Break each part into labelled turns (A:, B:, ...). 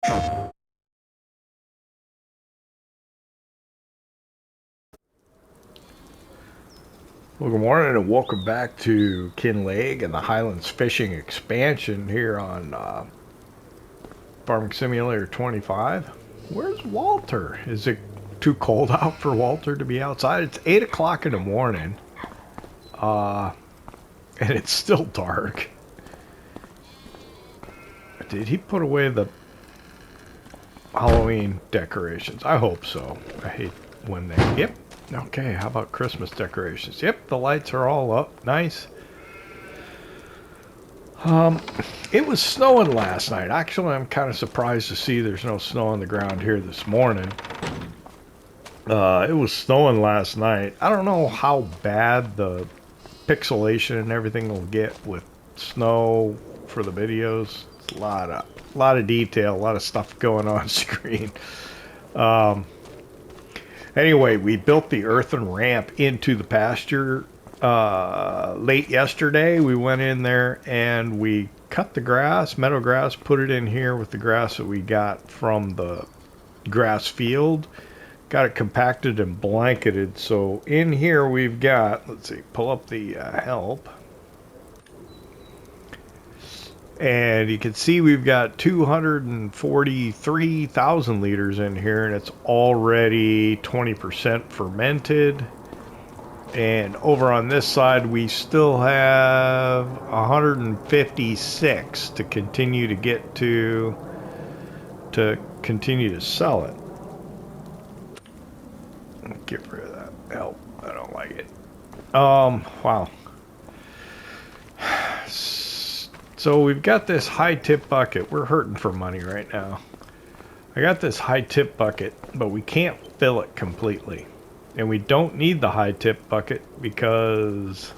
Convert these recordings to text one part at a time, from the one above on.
A: Well, good morning and welcome back to Kinlaig and the Highlands fishing expansion here on Farming Simulator 25. Where's Walter? Is it too cold out for Walter to be outside? It's 8 o'clock in the morning, and it's still dark. Did he put away the Halloween decorations? I hope so. I hate when they... Yep. Okay, how about Christmas decorations? Yep, the lights are all up. Nice. It was snowing last night. Actually, I'm kind of surprised to see there's no snow on the ground here this morning. It was snowing last night. I don't know how bad the pixelation and everything will get with snow for the videos. It's a lot of detail, a lot of stuff going on screen. Anyway, we built the earthen ramp into the pasture late yesterday. We went in there and we cut the grass, meadow grass, put it in here with the grass that we got from the grass field. Got it compacted and blanketed. So in here we've got, let's see, pull up the help. And you can see we've got 243,000 liters in here, and it's already 20% fermented. And over on this side, we still have 156 to continue to get to continue to sell it. Get rid of that help. I don't like it. Wow. So we've got this high tip bucket. We're hurting for money right now. I got this high tip bucket, but we can't fill it completely. And we don't need the high tip bucket because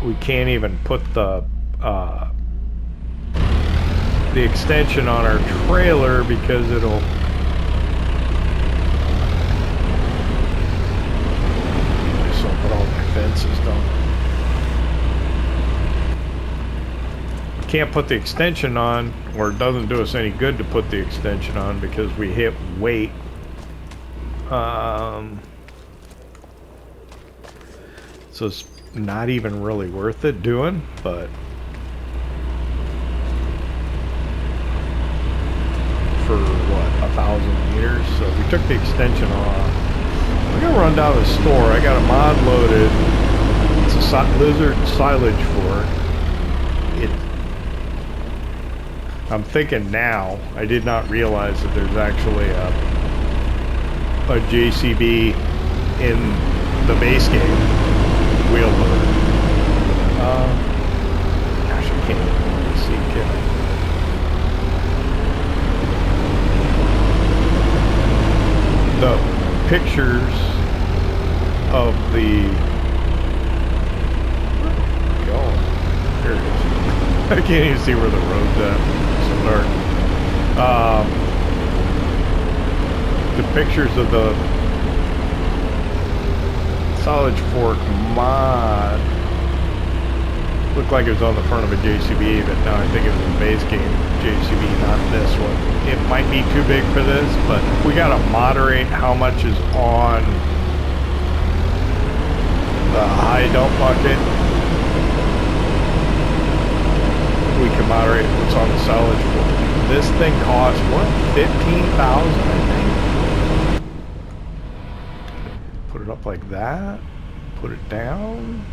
A: we can't even put the extension on our trailer because it'll... Fences don't. Can't put the extension on, or it doesn't do us any good to put the extension on because we hit weight. So it's not even really worth it doing, but for what, 1,000 meters? So we took the extension off. I'm gonna run down to the store. I got a mod loaded. It's a lizard silage for it. I'm thinking now. I did not realize that there's actually a JCB in the base game wheel loader. Gosh, I can't really see, can I? The pictures of the... Oh, there it is. I can't even see where the road's at. It's so dark. The pictures of the silage fork mod looked like it was on the front of a JCB, but now I think it was a base game JCB, not this one. It might be too big for this, but we gotta moderate how much is on the high dump bucket. We can moderate what's on the silage fork. This thing costs, what, 15,000, I think? Put it up like that. Put it down.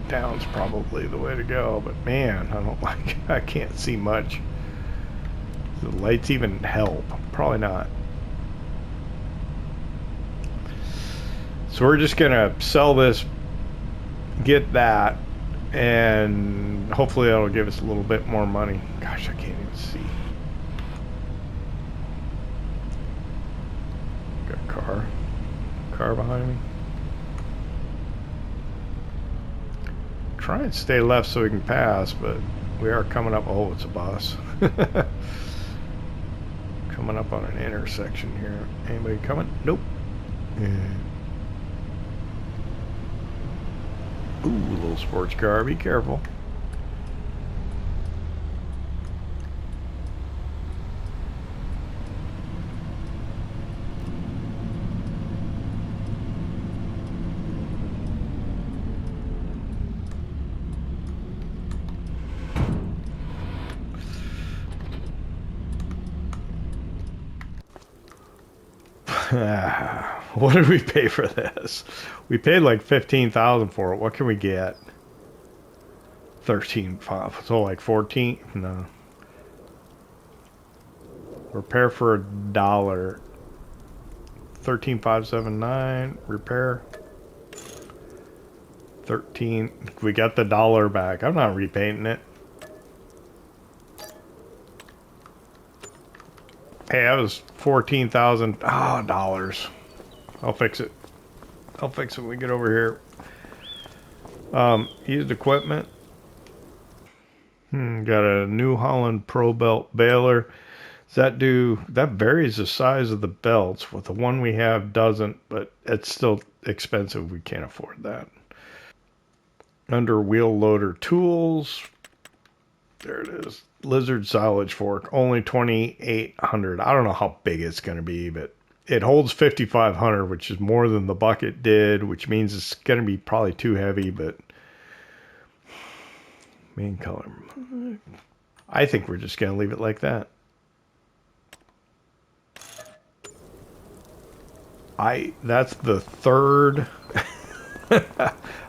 A: Down's probably the way to go, but man, I don't like it. I can't see much. Do the lights even help? Probably not. So we're just gonna sell this, get that, and hopefully that'll give us a little bit more money. Gosh, I can't even see. Got a car behind me. Try and stay left so we can pass, but we are coming up. Oh, it's a bus. Coming up on an intersection here. Anybody coming? Nope. Yeah. Ooh, little sports car. Be careful. What did we pay for this? We paid like 15,000 for it. What can we get? 13.5. So like 14? No. Repair for $1. 13,579. Repair. 13. We got the $1 back. I'm not repainting it. Hey, that was 14,000 dollars. I'll fix it. I'll fix it when we get over here. Used equipment. Got a New Holland Pro Belt baler. Does that do? That varies the size of the belts. With the one we have doesn't, but it's still expensive. We can't afford that. Under wheel loader tools. There it is. Lizard silage fork, only 2,800. I don't know how big it's going to be, but it holds 5,500, which is more than the bucket did, which means it's going to be probably too heavy, but main color. I think we're just going to leave it like that. That's the third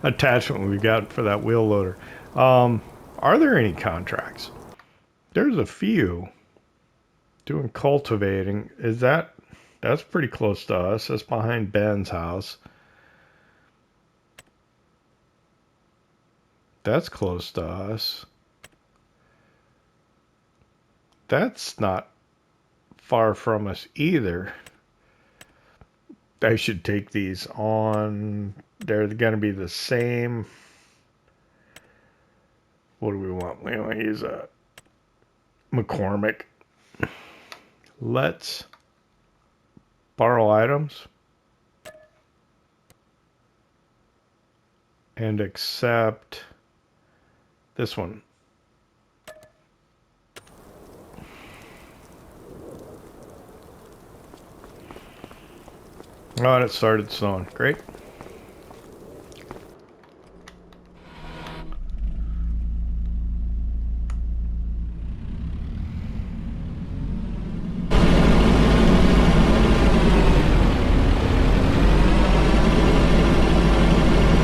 A: attachment we got for that wheel loader. Are there any contracts? There's a few. Doing cultivating. That's pretty close to us. That's behind Ben's house. That's close to us. That's not far from us either. I should take these on. They're going to be the same. What do we want? We want to use a McCormick. Let's borrow items and accept this one. Oh, and it started snowing. Great.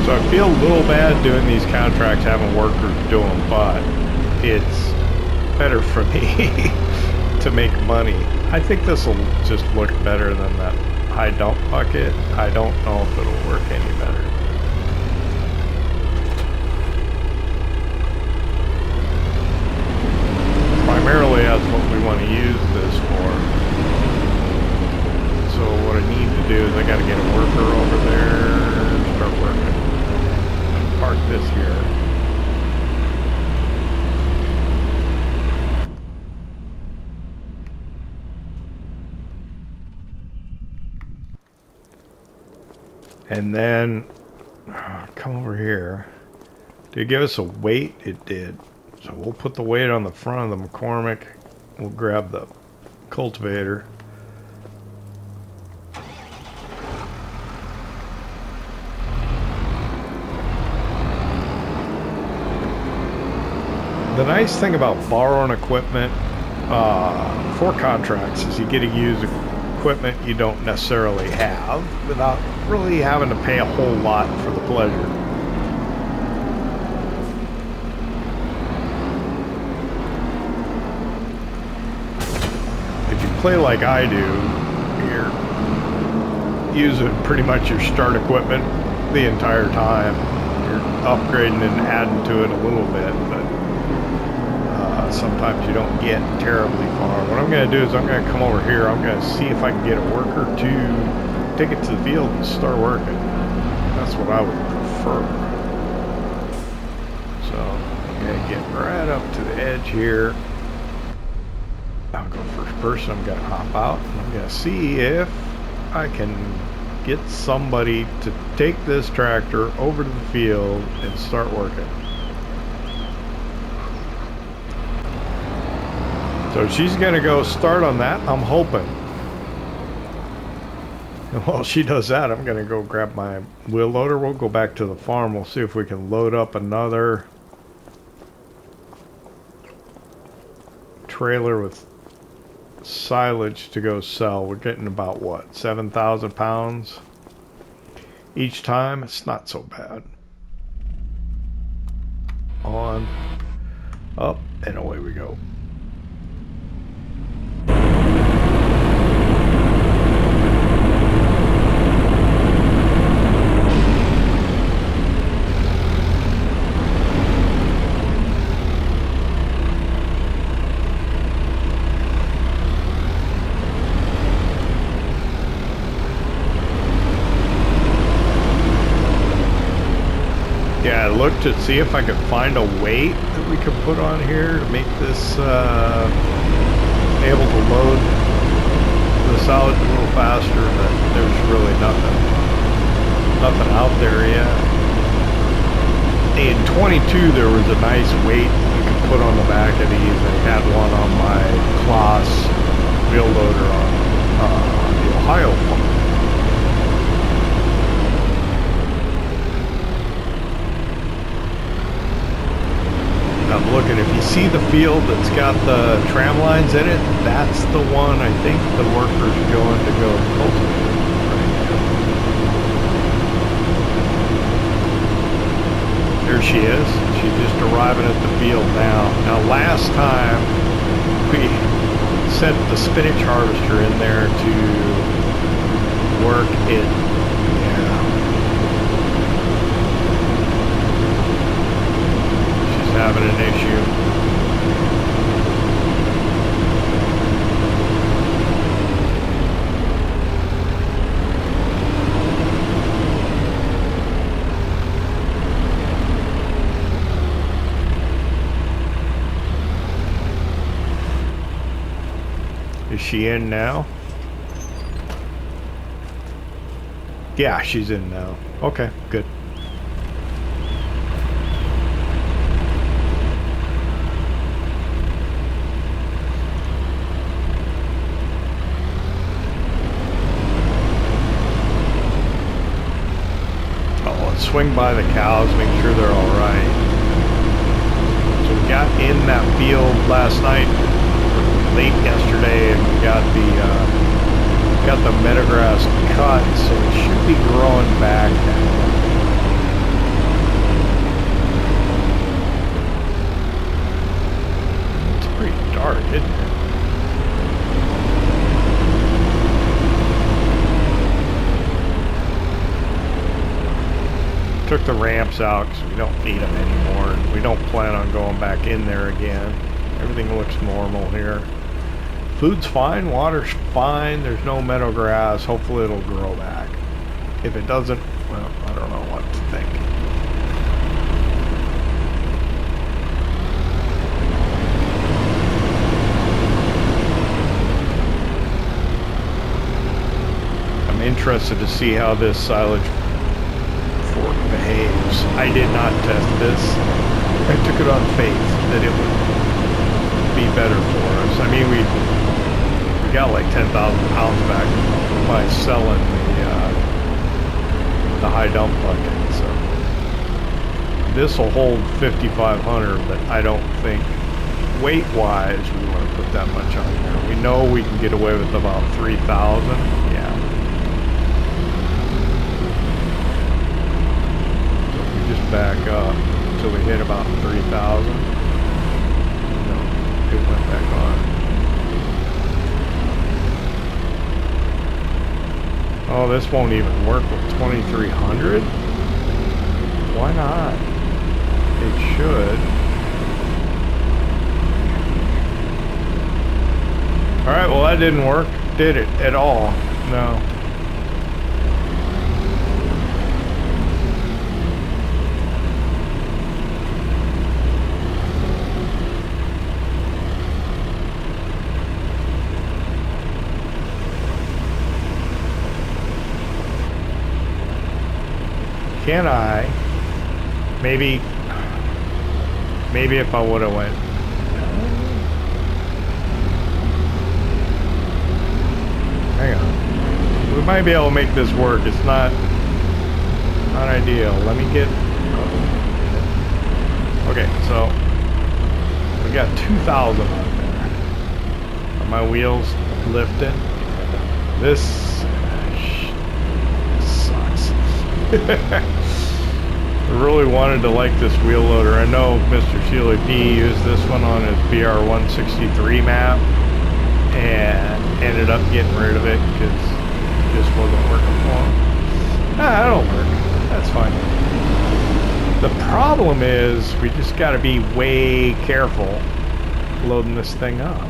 A: So I feel a little bad doing these contracts, having workers do them, but it's better for me to make money. I think this will just look better than that high dump bucket. I don't know if it'll work any better. Primarily that's what we want to use this for. So what I need to do is I got to get a worker over there and start working. Park this here. And then, come over here. Did it give us a weight? It did. So we'll put the weight on the front of the McCormick. We'll grab the cultivator. The nice thing about borrowing equipment for contracts is you get to use equipment you don't necessarily have without really having to pay a whole lot for the pleasure. If you play like I do, you're using pretty much your start equipment the entire time. You're upgrading and adding to it a little bit, but sometimes you don't get terribly far. What I'm going to do is I'm going to come over here. I'm going to see if I can get a worker to take it to the field and start working. That's what I would prefer. So I'm going to get right up to the edge here. I'll go first person. I'm going to hop out and I'm going to see if I can get somebody to take this tractor over to the field and start working. So she's going to go start on that, I'm hoping. And while she does that, I'm going to go grab my wheel loader. We'll go back to the farm. We'll see if we can load up another trailer with silage to go sell. We're getting about what, 7,000 pounds each time. It's not so bad. On, up, and away we go. Yeah, I looked to see if I could find a weight that we could put on here to make this able to load the silage a little faster, but there's really nothing out there yet. In 22 there was a nice weight you could put on the back of these. I had one on my Claas wheel loader on the Ohio farm. I'm looking, if you see the field that's got the tram lines in it, that's the one I think the workers are going to go cultivate right now. There she is. She's just arriving at the field now. Now last time we sent the spinach harvester in there to work it. Having an issue. Is she in now? Yeah, she's in now. Okay, good. Swing by the cows, make sure they're all right. So we got in that field last night, late yesterday, and we got the meadowgrass cut, so it should be growing back now. It's pretty dark, isn't it? Took the ramps out because we don't need them anymore, and we don't plan on going back in there again. Everything looks normal here. Food's fine, water's fine, there's no meadow grass. Hopefully it'll grow back. If it doesn't, well, I don't know what to think. I'm interested to see how this silage behaves. I did not test this. I took it on faith that it would be better for us. I mean, we got like 10,000 pounds back by selling the high dump bucket. So this will hold 5,500, but I don't think weight-wise we want to put that much on there. We know we can get away with about 3,000. Yeah. Back up until we hit about 3,000. No, it went back on. Oh, this won't even work with 2,300? Why not? It should. Alright, well that didn't work, did it, at all? No. Can I, maybe if I would have went, hang on, we might be able to make this work. It's not ideal. Let me get, okay, so we got 2,000 on there. my wheels lifting. This sucks. I really wanted to like this wheel loader. I know Mr. Sully P used this one on his BR163 map and ended up getting rid of it because it just wasn't working for him. That'll work. That's fine. The problem is we just got to be way careful loading this thing up.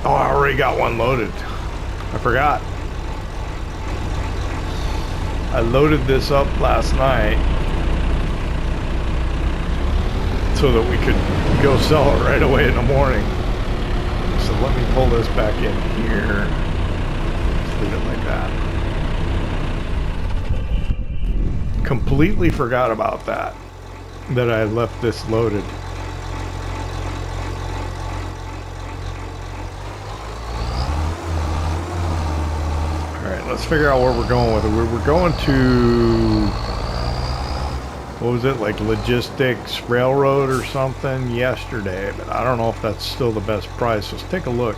A: Oh, I already got one loaded. I forgot. I loaded this up last night so that we could go sell it right away in the morning. So let me pull this back in here. Just leave it like that. Completely forgot about that I left this loaded. Let's figure out where we're going with it. We're going to, what was it, like Logistics Railroad or something yesterday, but I don't know if that's still the best price. Let's take a look.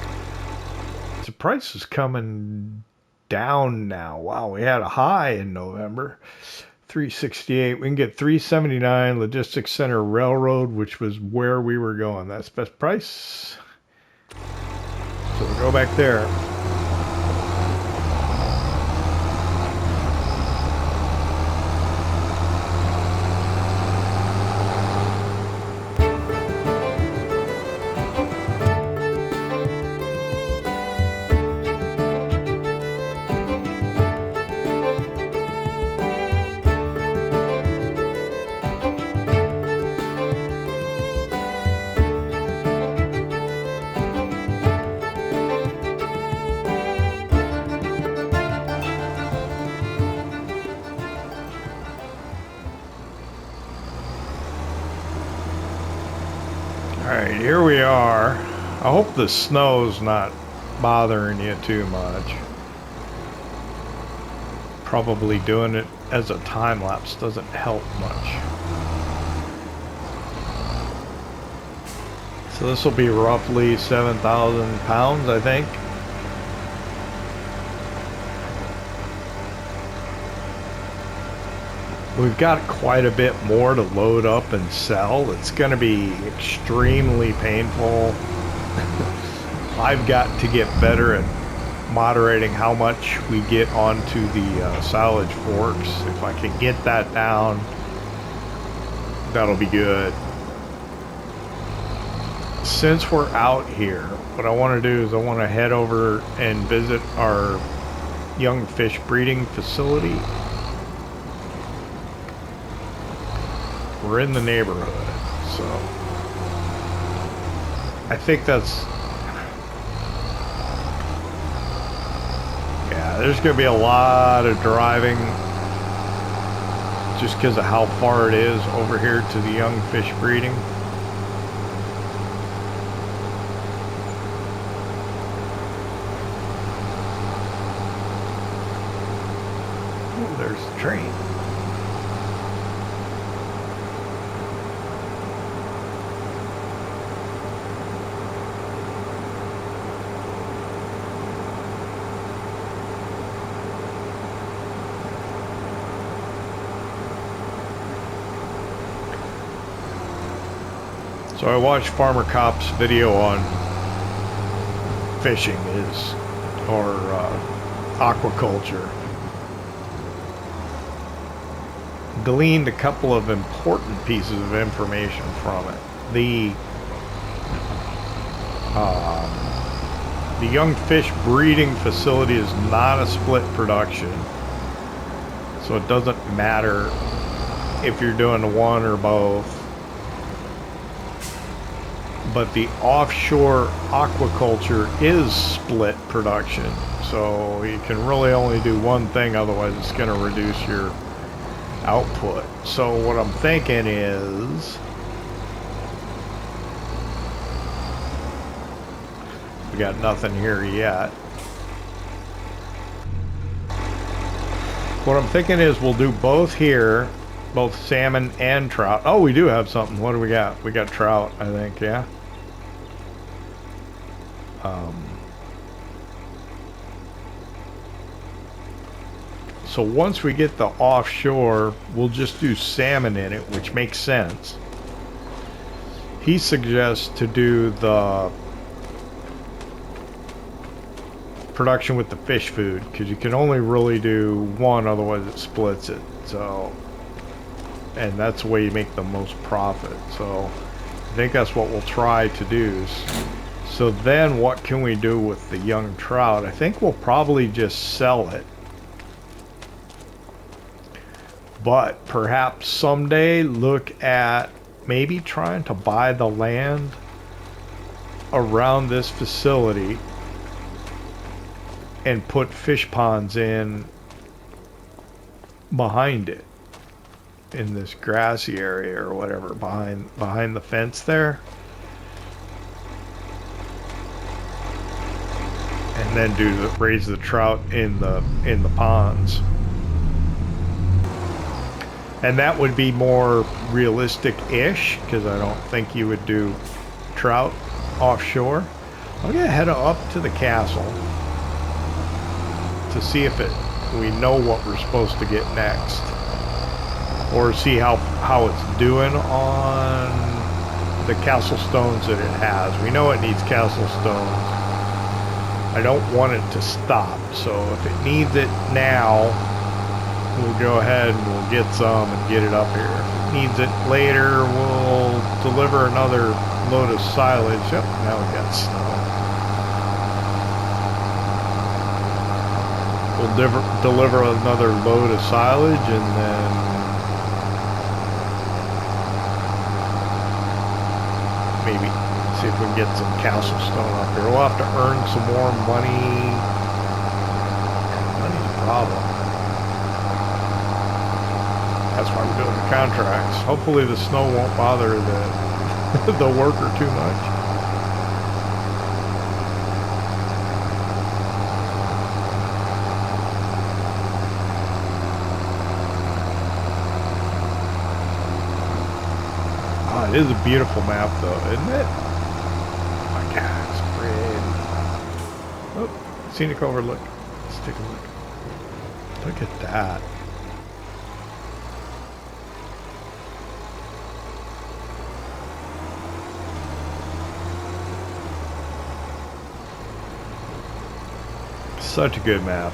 A: The price is coming down now. Wow, we had a high in November. 368. We can get 379 Logistics Center Railroad, which was where we were going. That's best price. So we'll go back there. Alright, here we are. I hope the snow's not bothering you too much. Probably doing it as a time lapse doesn't help much. So this will be roughly 7,000 pounds, I think. We've got quite a bit more to load up and sell. It's going to be extremely painful. I've got to get better at moderating how much we get onto the silage forks. If I can get that down, that'll be good. Since we're out here, what I want to do is I want to head over and visit our young fish breeding facility. We're in the neighborhood, so I think that's, yeah, there's going to be a lot of driving just because of how far it is over here to the young fish breeding. Oh, there's the train. So I watched Farmer Cop's video on fishing or aquaculture. Gleaned a couple of important pieces of information from it. The young fish breeding facility is not a split production, so it doesn't matter if you're doing one or both. But the offshore aquaculture is split production, so you can really only do one thing, otherwise it's going to reduce your output. So what I'm thinking is We got nothing here yet. What I'm thinking is we'll do both here, both salmon and trout. Oh, we do have something. What do we got? We got trout, I think, yeah. So once we get the offshore, we'll just do salmon in it, which makes sense. He suggests to do the production with the fish food, because you can only really do one, otherwise it splits it. So, and that's the way you make the most profit. So I think that's what we'll try to do. So then what can we do with the young trout? I think we'll probably just sell it. But perhaps someday look at maybe trying to buy the land around this facility and put fish ponds in behind it, in this grassy area or whatever, behind the fence there, and then raise the trout in the ponds. And that would be more realistic-ish, because I don't think you would do trout offshore. I'm gonna head up to the castle to see if we know what we're supposed to get next, or see how it's doing on the castle stones that it has. We know it needs castle stones. I don't want it to stop, so if it needs it now, we'll go ahead and we'll get some and get it up here. If it needs it later, we'll deliver another load of silage. Yep, now we got snow. We'll deliver another load of silage, and then maybe see if we can get some castle stone up here. We'll have to earn some more money. Money's a problem. That's why we're doing the contracts. Hopefully the snow won't bother the worker too much. It is a beautiful map, though, isn't it? Oh my God, it's pretty. Oh, scenic overlook. Let's take a look. Look at that. Such a good map.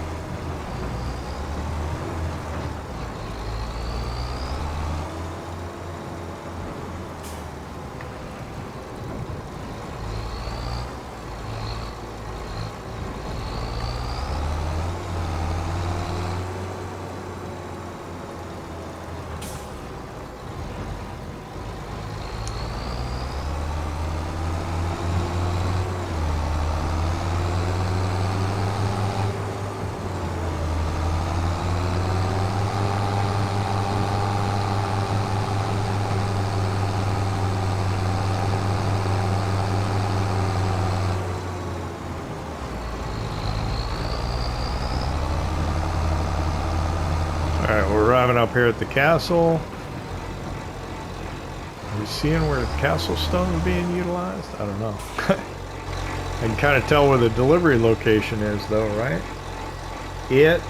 A: Alright, we're arriving up here at the castle. Are we seeing where the castle stone is being utilized? I don't know. I can kind of tell where the delivery location is, though, right? It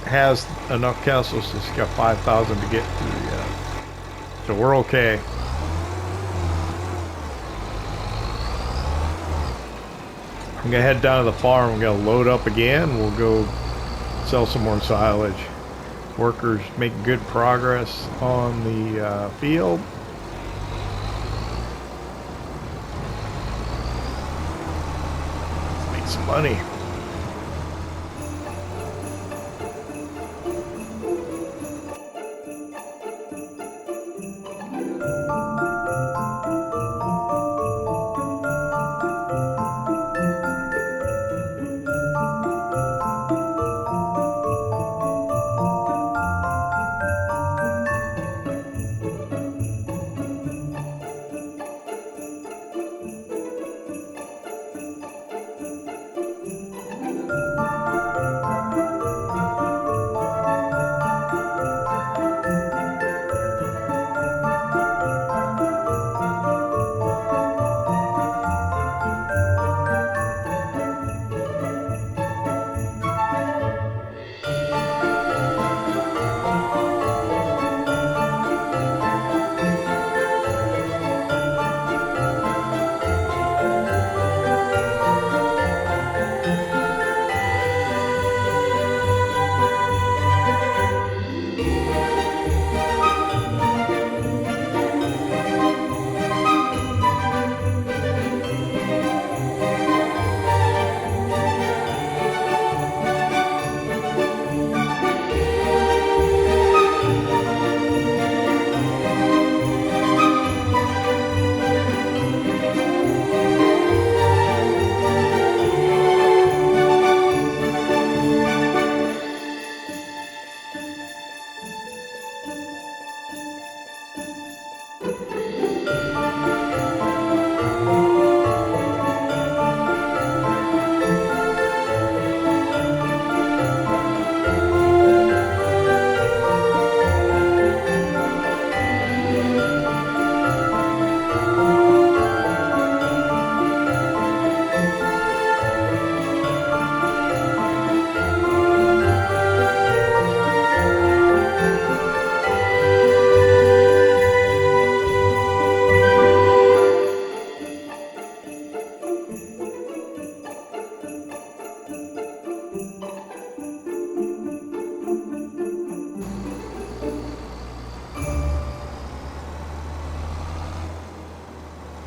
A: has enough castles, it's got 5,000 to get through yet. So we're okay. I'm gonna head down to the farm. We're gonna load up again. We'll go sell some more silage. Workers making good progress on the field. Let's make some money.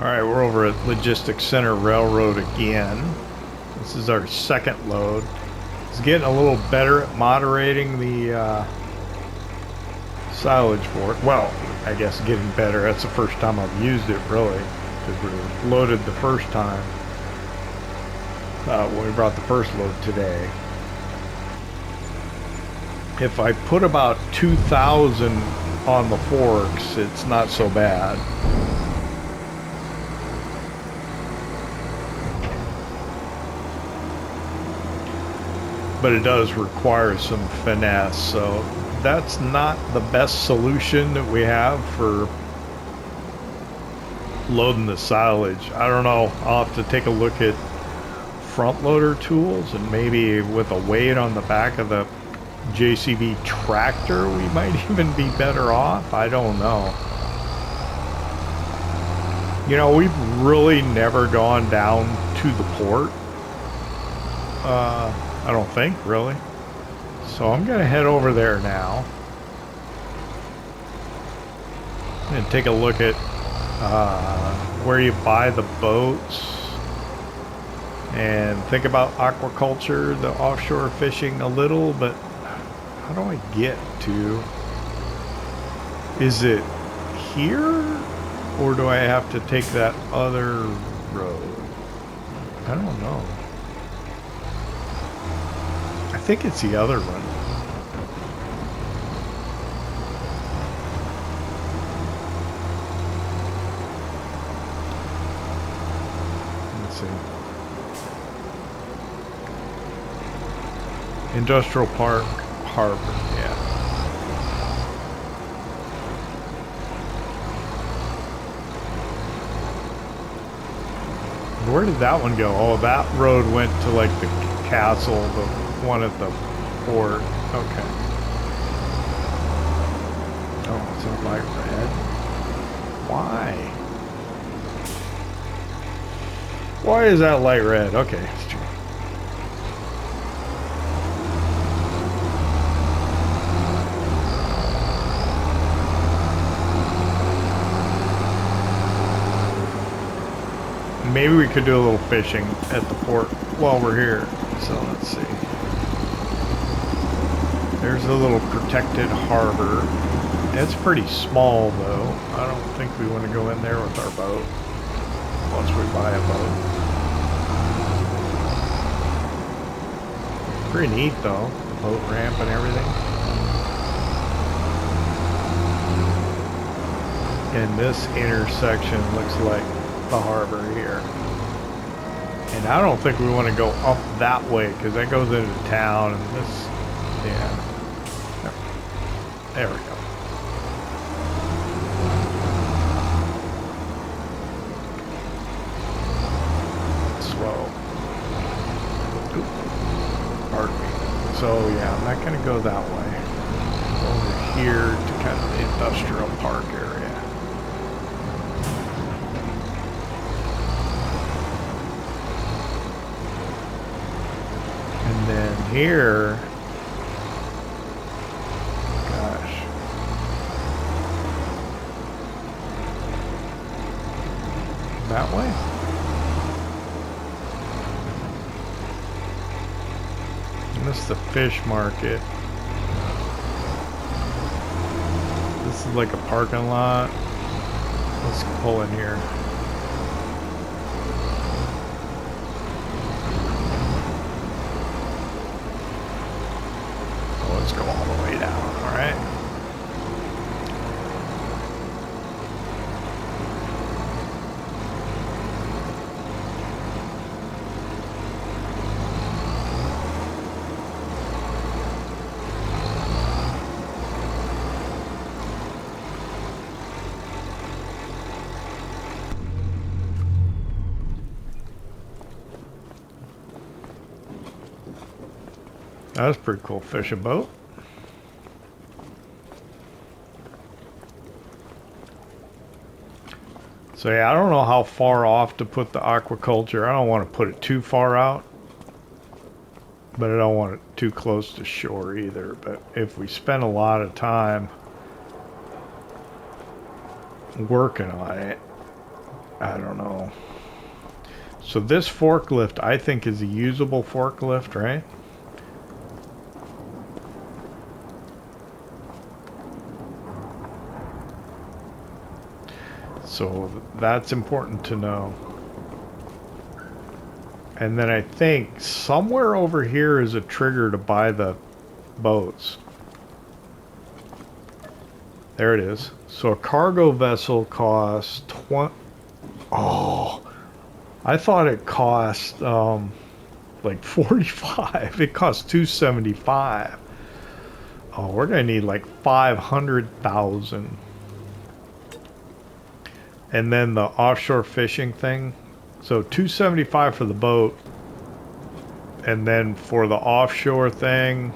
A: Alright, we're over at Logistics Center Railroad again. This is our second load. It's getting a little better at moderating the silage for it. Well, I guess getting better. That's the first time I've used it, really. Because we were loaded the first time when we brought the first load today. If I put about 2,000 on the forks, it's not so bad. But it does require some finesse, so that's not the best solution that we have for loading the silage. I don't know, I'll have to take a look at front loader tools, and maybe with a weight on the back of the JCB tractor we might even be better off. I don't know. You know, we've really never gone down to the port. I don't think, really. So I'm gonna head over there now and take a look at where you buy the boats and think about aquaculture, the offshore fishing a little, but how do I get to? Is it here, or do I have to take that other road? I don't know. I think it's the other one. Let's see. Industrial Park Harbor, yeah. Where did that one go? Oh, that road went to like the castle, the one at the port. Okay. Oh, it's in light red. Why? Why is that light red? Okay, it's true. Maybe we could do a little fishing at the port while we're here. So let's see. There's a little protected harbor. It's pretty small though. I don't think we want to go in there with our boat once we buy a boat. Pretty neat though, the boat ramp and everything. And this intersection looks like the harbor here. And I don't think we want to go up that way because that goes into town, and this, yeah. There we go. Slow. Oop. Pardon me. So yeah, I'm not going to go that way. Over here to kind of the industrial park area. And then here, gosh, that way? And this is the fish market. This is like a parking lot. Let's pull in here. Let's go all the way down, all right? That was pretty cool fishing boat. So yeah, I don't know how far off to put the aquaculture. I don't want to put it too far out, but I don't want it too close to shore either. But if we spend a lot of time working on it, I don't know. So this forklift, I think, is a usable forklift, right? So that's important to know. And then I think somewhere over here is a trigger to buy the boats. There it is. So a cargo vessel costs Oh, I thought it cost like 45. It costs 275. Oh, we're gonna need like 500,000. And then the offshore fishing thing. So 275 for the boat. And then for the offshore thing,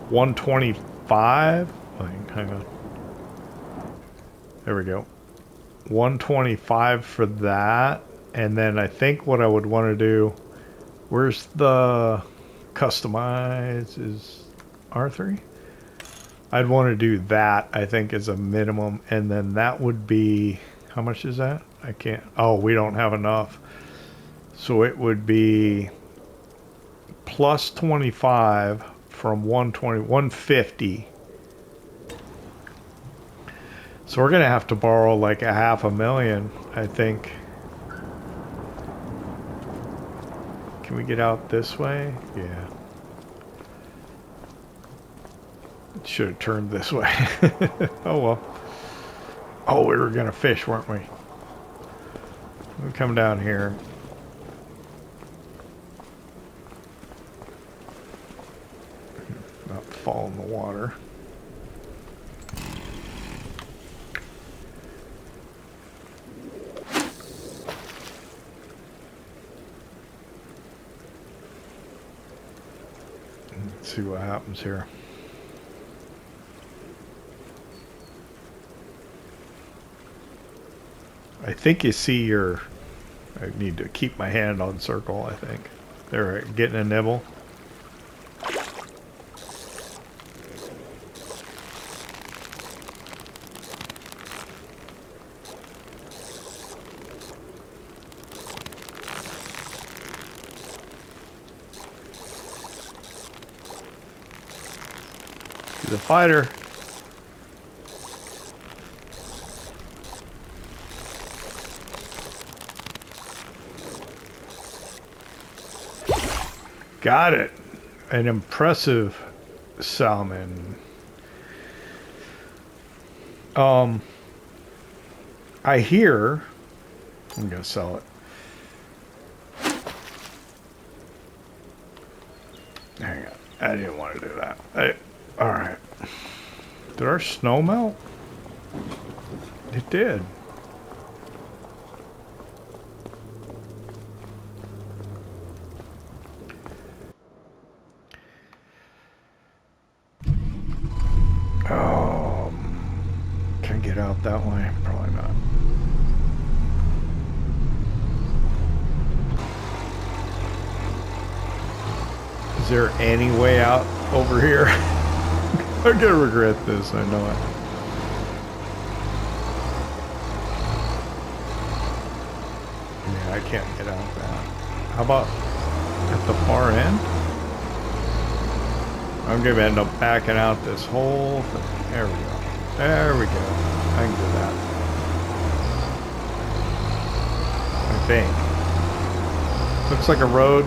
A: 125. Hang on. There we go. 125 for that. And then I think what I would want to do, where's the customize is R3? I'd want to do that, I think, as a minimum. And then that would be, how much is that? I can't, oh, we don't have enough. So it would be plus 25 from 120, 150. So we're going to have to borrow like $500,000, I think. Can we get out this way? Yeah. It should have turned this way. Oh well. Oh, we were going to fish, weren't we? We come down here. Not fall in the water. Let's see what happens here. I think you see your... I need to keep my hand on circle, I think. They're getting a nibble. The fighter. Got it. An impressive salmon. I hear I'm gonna sell it. Hang on. I didn't want to do that. Alright. Did our snow melt? It did. Can I get out that way? Probably not. Is there any way out over here? I'm gonna regret this, I know it. Yeah, I can't get out that. How about at the far end? I'm gonna end up backing out this whole thing. There we go. There we go. I can do that. I think. Looks like a road.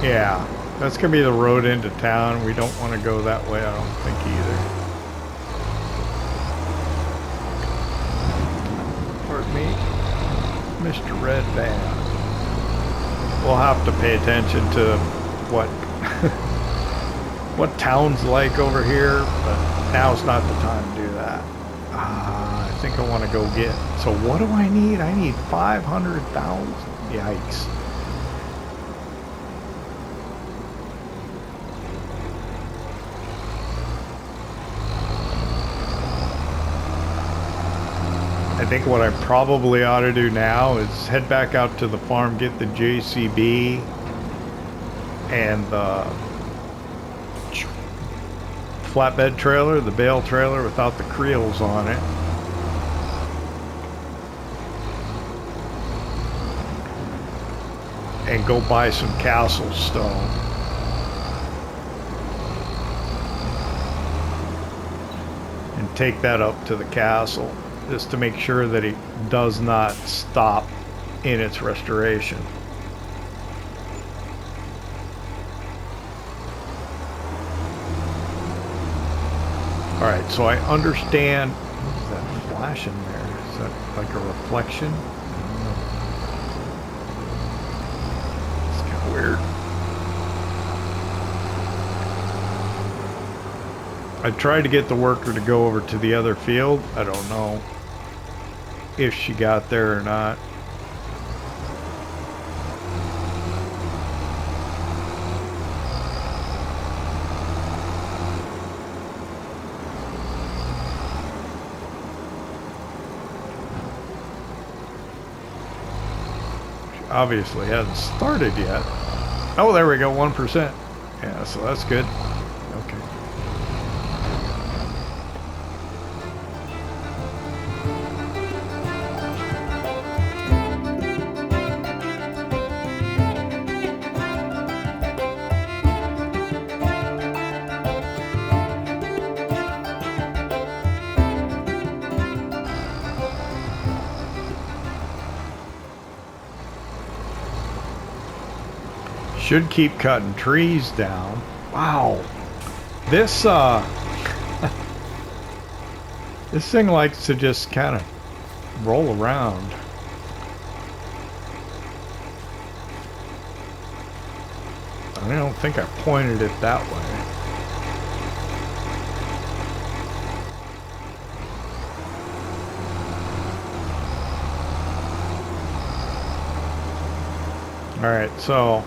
A: Yeah. That's going to be the road into town. We don't want to go that way, I don't think either. Pardon me, Mr. Red Band. We'll have to pay attention to what what town's like over here, but now's not the time to do that. I think I want to go get... So what do I need? I need 500,000. Yikes. I think what I probably ought to do now is head back out to the farm, get the JCB and the flatbed trailer, the bale trailer without the creels on it. and go buy some castle stone. And take that up to the castle just to make sure that it does not stop in its restoration. Alright, so I understand. What is that flash in there? Is that like a reflection? I don't know. It's kind of weird. I tried to get the worker to go over to the other field. I don't know if she got there or not. She obviously hasn't started yet. Oh, there we go, 1%. Yeah, so that's good. Okay. Should keep cutting trees down. Wow. This this thing likes to just kind of roll around. I don't think I pointed it that way. All right, so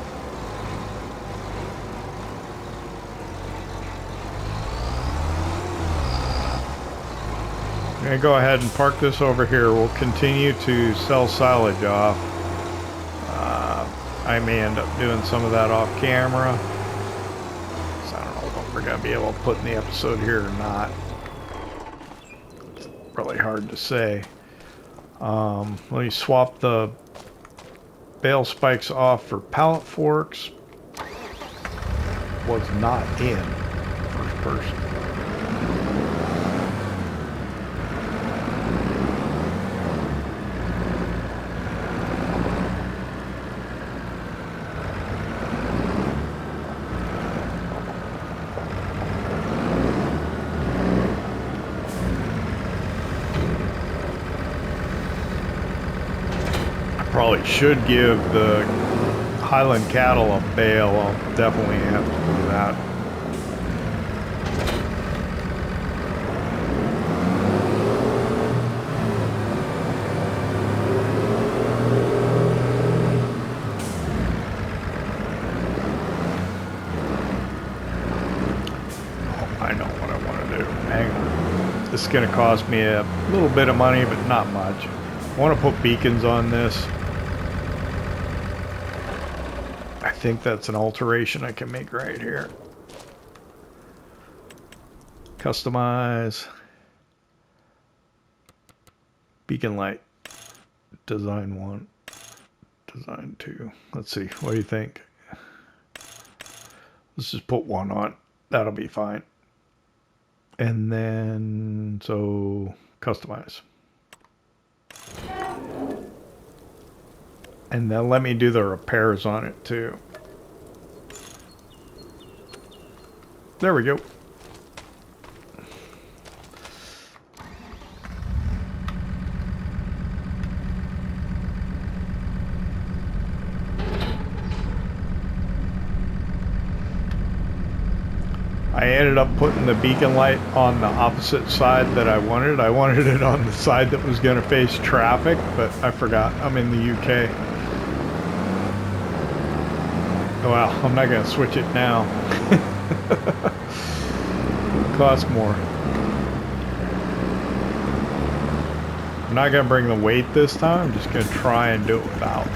A: I'm gonna go ahead and park this over here. We'll continue to sell silage off. I may end up doing some of that off camera. So I don't know what we're gonna be able to put in the episode here or not. It's really hard to say. Let me swap the bale spikes off for pallet forks. Was not in first person. Probably should give the Highland cattle a bale. I'll definitely have to do that. Oh, I know what I want to do. Hang on. This is going to cost me a little bit of money, but not much. I want to put beacons on this. I think that's an alteration I can make right here. Customize. Beacon light. Design 1. Design 2. Let's see. What do you think? Let's just put 1 on. That'll be fine. And then, so, customize. And then let me do the repairs on it too. There we go. I ended up putting the beacon light on the opposite side that I wanted. I wanted it on the side that was going to face traffic, but I forgot. I'm in the UK. Well, I'm not going to switch it now. It costs more. I'm not going to bring the weight this time. I'm just going to try and do it without.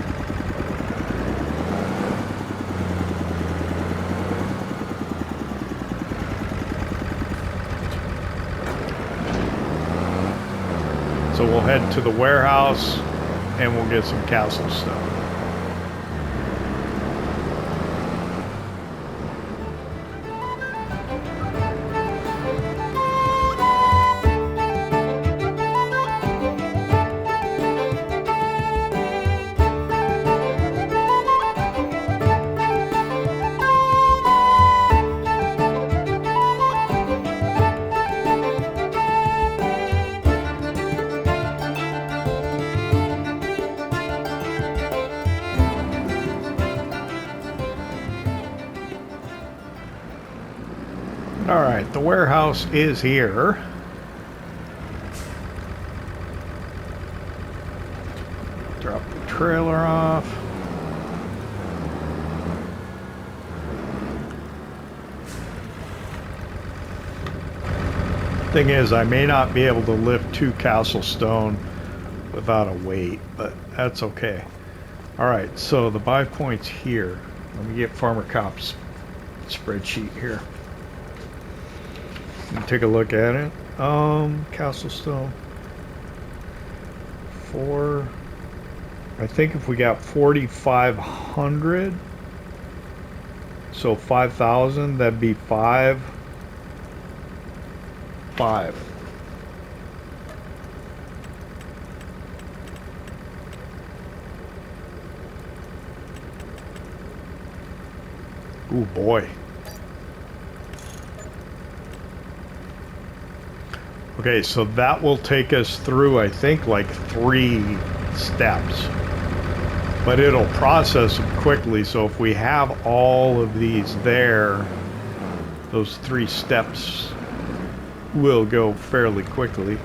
A: So we'll head to the warehouse and we'll get some castle stuff. warehouse is here. Drop the trailer off. Thing is, I may not be able to lift 2 castle stone without a weight, but that's okay. Alright, so the buy points here. Let me get Farmer Cop's spreadsheet here. Take a look at it. Castle stone. 4. I think if we got 4,500, so 5,000, that'd be 5. Ooh, boy. Okay, so that will take us through, I think, like 3 steps. But it'll process them quickly, so if we have all of these there, those 3 steps will go fairly quickly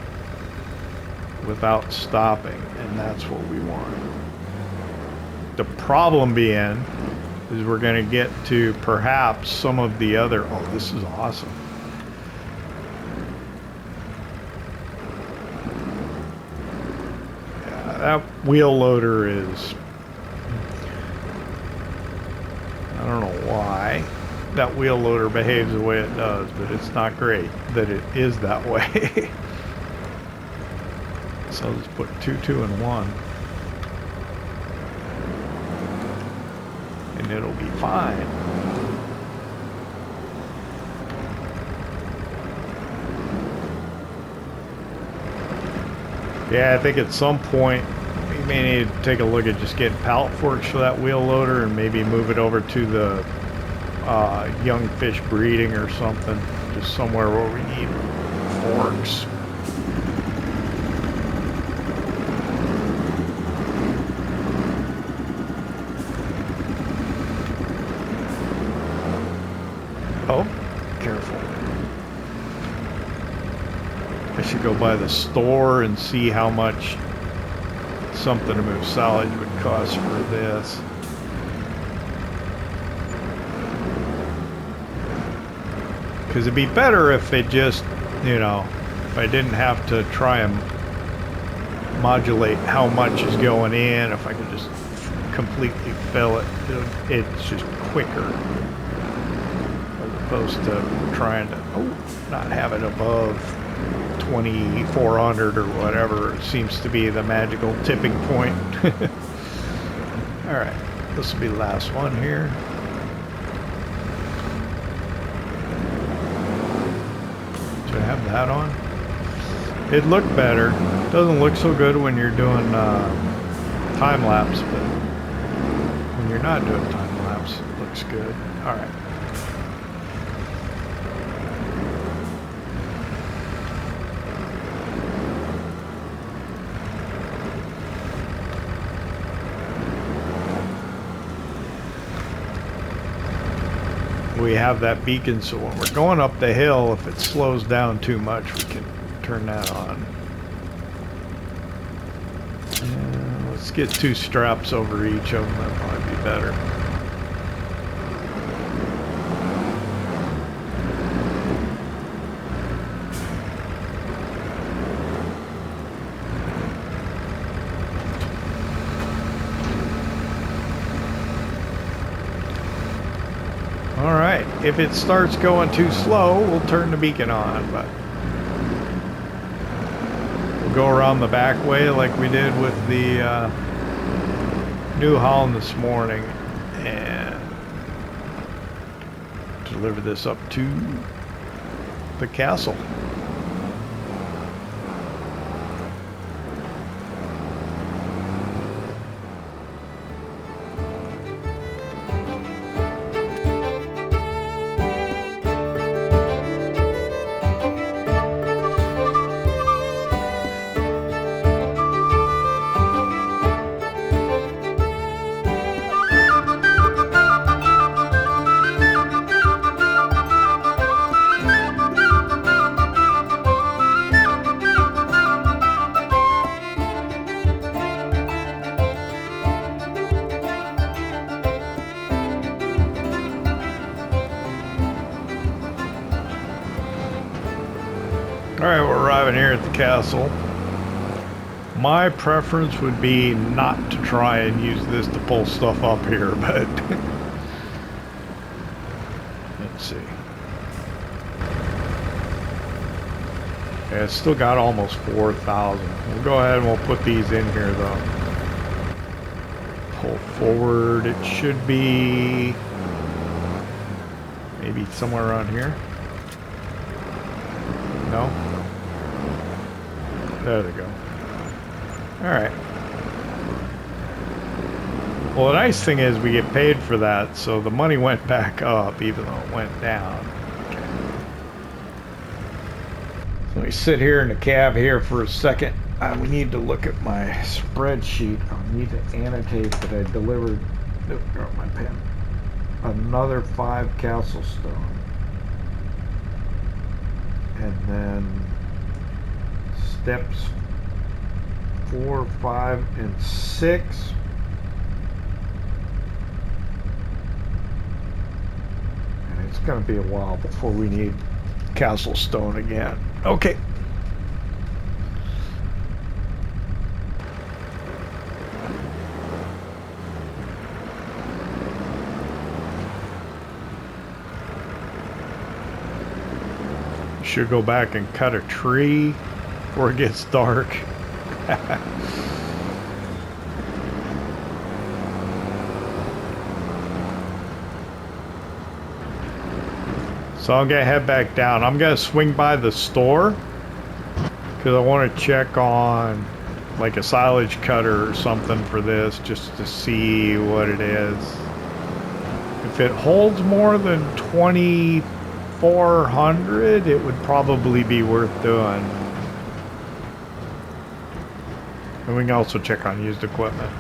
A: without stopping, and that's what we want. The problem being is we're going to get to perhaps some of the other... Oh, this is awesome. Yeah, that wheel loader is... I don't know why that wheel loader behaves the way it does, but it's not great that it is that way. So I'll just put 2, 2, and 1. And it'll be fine. Yeah, I think at some point we may need to take a look at just getting pallet forks for that wheel loader and maybe move it over to the young fish breeding or something, just somewhere where we need forks. Oh, careful. I should go by the store and see how much something to move silage would cost for this. Because it'd be better if it just, you know, if I didn't have to try and modulate how much is going in, if I could just completely fill it, it's just quicker. As opposed to trying to, not have it above 2,400 or whatever. It seems to be the magical tipping point. Alright, this will be the last one here. Do I have that on? It looked better. It doesn't look so good when you're doing time lapse, but when you're not doing time lapse, it looks good. Alright. We have that beacon, so when we're going up the hill, if it slows down too much, we can turn that on. Let's get 2 straps over each of them. That'll probably be better. Alright, if it starts going too slow, we'll turn the beacon on, but we'll go around the back way like we did with the New Holland this morning and deliver this up to the castle. Alright, we're arriving here at the castle. My preference would be not to try and use this to pull stuff up here, but let's see. Yeah, it's still got almost 4,000. We'll go ahead and we'll put these in here though. Pull forward, it should be maybe somewhere around here. No? There they go. Alright. Well, the nice thing is we get paid for that, so the money went back up even though it went down. Okay. So we sit here in the cab here for a second. We need to look at my spreadsheet. I need to annotate that I delivered, got my pen, another 5 castle stone. And then steps 4, 5, and 6. And it's going to be a while before we need castle stone again. Okay. Should go back and cut a tree before it gets dark. So I'm gonna head back down. I'm gonna swing by the store because I want to check on like a silage cutter or something for this, just to see what it is. If it holds more than 2,400, it would probably be worth doing. And we can also check on used equipment.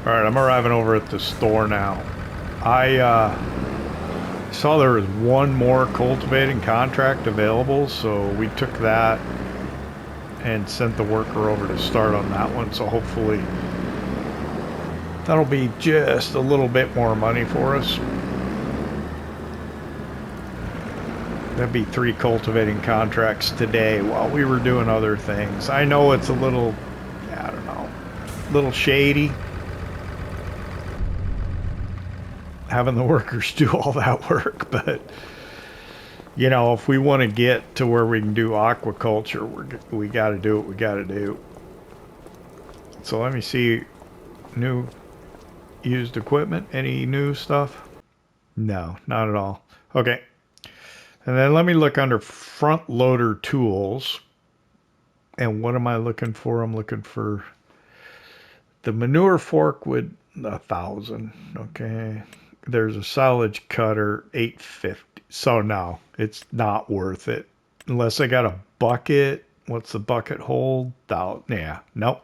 A: Alright, I'm arriving over at the store now. I saw there was one more cultivating contract available, so we took that and sent the worker over to start on that one, so hopefully that'll be just a little bit more money for us. That'd be 3 cultivating contracts today while we were doing other things. I know it's a little, I don't know, a little shady having the workers do all that work, but you know, if we want to get to where we can do aquaculture, we got to do what we got to do. So let me see. New used equipment. Any new stuff? No, not at all. Okay. And then let me look under front loader tools. And what am I looking for? I'm looking for the manure fork with 1,000. Okay. There's a silage cutter, 850. So no, it's not worth it. Unless I got a bucket. What's the bucket hold? Yeah, nope.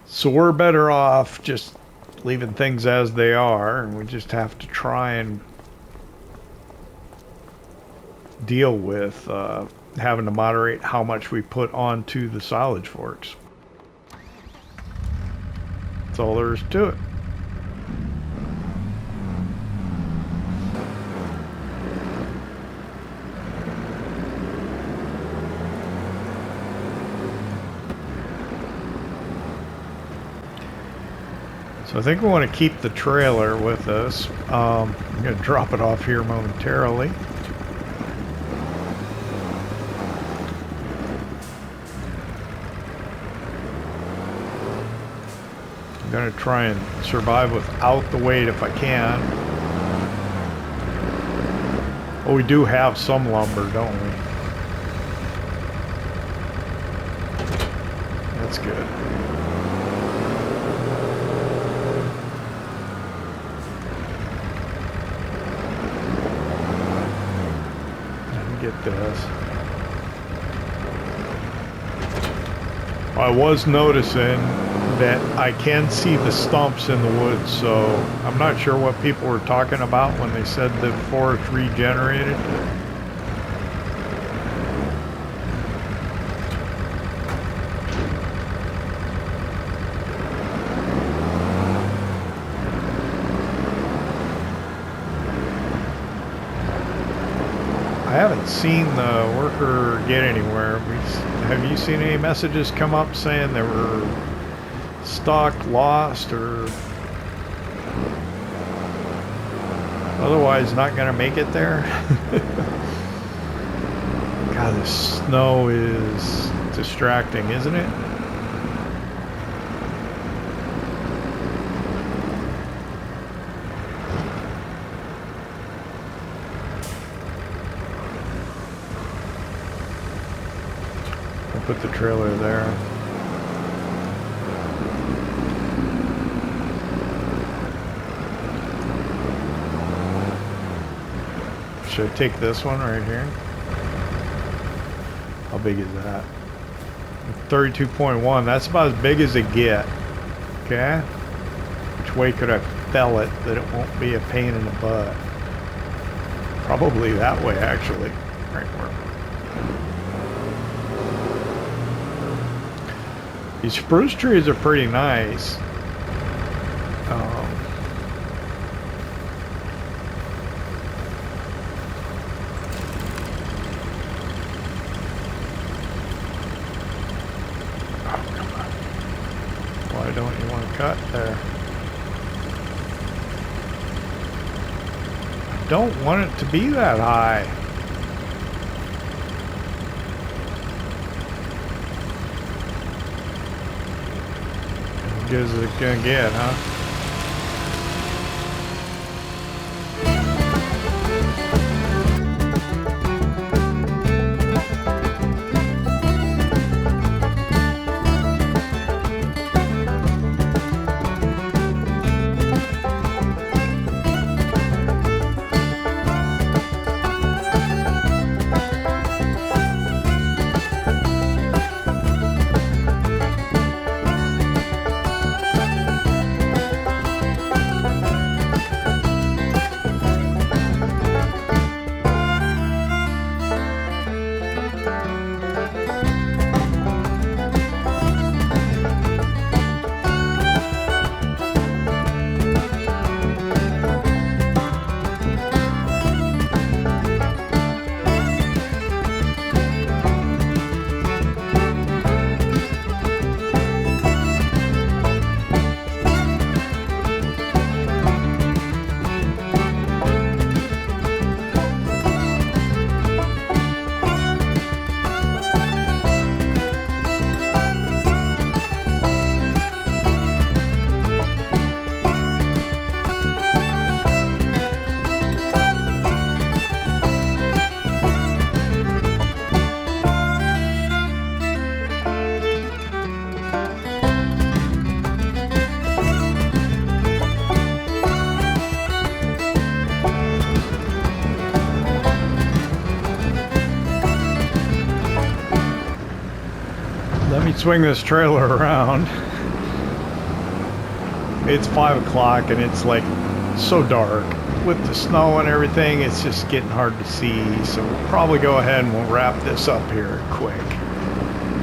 A: So we're better off just leaving things as they are. And we just have to try and deal with having to moderate how much we put onto the silage forks. That's all there is to it. So I think we want to keep the trailer with us. I'm going to drop it off here momentarily. I'm going to try and survive without the weight if I can. Oh, we do have some lumber, don't we? That's good. Get this. I was noticing that I can see the stumps in the woods, so I'm not sure what people were talking about when they said the forest regenerated. seen the worker get anywhere. Have you seen any messages come up saying they were stuck, lost, or otherwise not gonna make it there? God, the snow is distracting, isn't it? I'll put the trailer there. Should I take this one right here? How big is that? 32.1. That's about as big as it get. Okay. Which way could I fell it that it won't be a pain in the butt? Probably that way, actually. Right where. These spruce trees are pretty nice. Why don't you want to cut there? I don't want it to be that high. As good as it's gonna get, huh? Swing this trailer around. It's 5 o'clock and it's like so dark with the snow and everything. It's just getting hard to see, so we'll probably go ahead and we'll wrap this up here quick.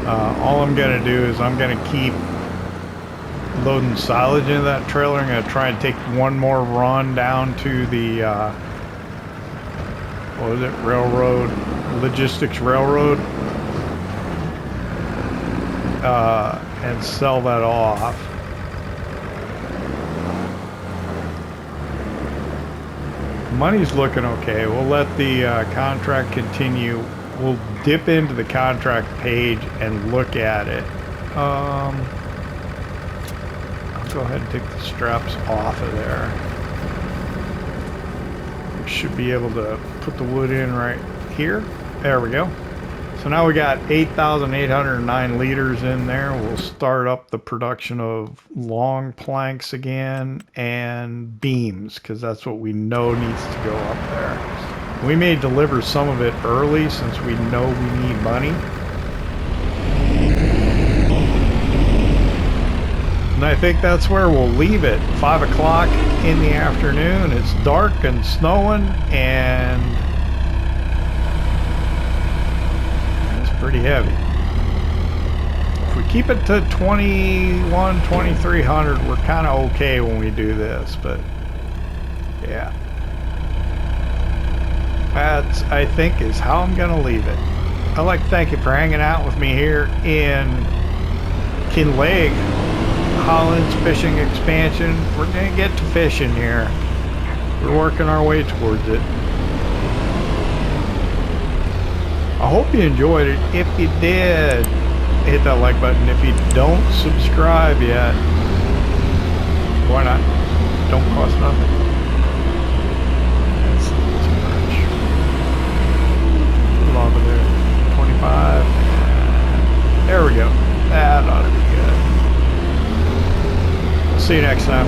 A: All I'm gonna do is I'm gonna keep loading silage into that trailer. I'm gonna try and take one more run down to the what was it, railroad, logistics railroad, and sell that off. Money's looking okay. We'll let the contract continue. We'll dip into the contract page and look at it. I'll go ahead and take the straps off of there. We should be able to put the wood in right here. There we go. So now we got 8,809 liters in there. We'll start up the production of long planks again and beams, because that's what we know needs to go up there. We may deliver some of it early since we know we need money. And I think that's where we'll leave it. 5 o'clock in the afternoon. It's dark and snowing, and pretty heavy. If we keep it to 2,300, we're kind of okay when we do this, but yeah. That's, I think, is how I'm going to leave it. I'd like to thank you for hanging out with me here in Kinlaig, Hollands fishing expansion. We're going to get to fishing here. We're working our way towards it. I hope you enjoyed it. If you did, hit that like button. If you don't subscribe yet, why not? Don't cost nothing. That's too much. A little over there. 25. There we go. That ought to be good. See you next time.